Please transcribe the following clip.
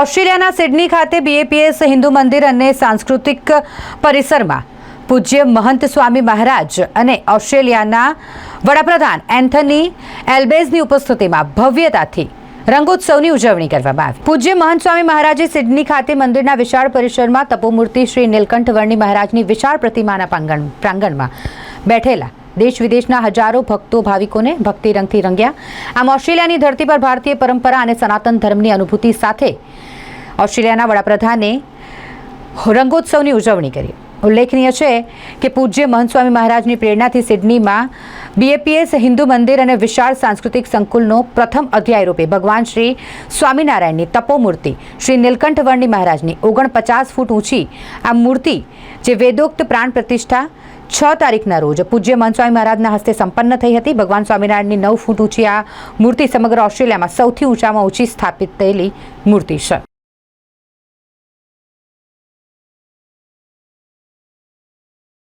ઓસ્ટ્રેલિયાના સિડની ખાતે BAPS હિન્દુ મંદિર અને સાંસ્કૃતિક પરિસરમાં પૂજ્ય મહંત સ્વામી મહારાજ અને ઓસ્ટ્રેલિયાના વડાપ્રધાન એન્થની એલ્બેઝની ઉપસ્થિતિમાં ભવ્યતાથી રંગોત્સવની ઉજવણી કરવામાં આવી। પૂજ્ય મહંત સ્વામી મહારાજે સિડની ખાતે મંદિરના વિશાળ પરિસરમાં તપોમૂર્તિ શ્રી નીલકંઠ વર્ણી મહારાજની વિશાળ પ્રતિમાના પ્રાંગણમાં બેઠેલા દેશ વિદેશના હજારો ભક્તો ભાવિકોને ભક્તિ રંગથી રંગ્યા। આમ ઓસ્ટ્રેલિયાની ધરતી પર ભારતીય પરંપરા અને સનાતન ધર્મની અનુભૂતિ સાથે ઓસ્ટ્રેલિયાના વડાપ્રધાને રંગોત્સવની ઉજવણી કરી। ઉલ્લેખનીય છે કે પૂજ્ય મહંત સ્વામી મહારાજની પ્રેરણાથી સિડનીમાં BAPS હિન્દુ મંદિર અને વિશાળ સાંસ્કૃતિક સંકુલનો પ્રથમ અધ્યાય રૂપે ભગવાન શ્રી સ્વામિનારાયણની તપોમૂર્તિ શ્રી નીલકંઠ વર્ણી મહારાજની 49 ફૂટ ઊંચી આ મૂર્તિ જે વેદોક્ત પ્રાણ પ્રતિષ્ઠા 6 તારીખના રોજ પૂજ્ય મહંત સ્વામી મહારાજના હસ્તે સંપન્ન થઈ હતી। ભગવાન સ્વામિનારાયણની 9 ફૂટ ઊંચી આ મૂર્તિ સમગ્ર ઓસ્ટ્રેલિયામાં સૌથી ઊંચામાં ઊંચી સ્થાપિત થયેલી મૂર્તિ છે।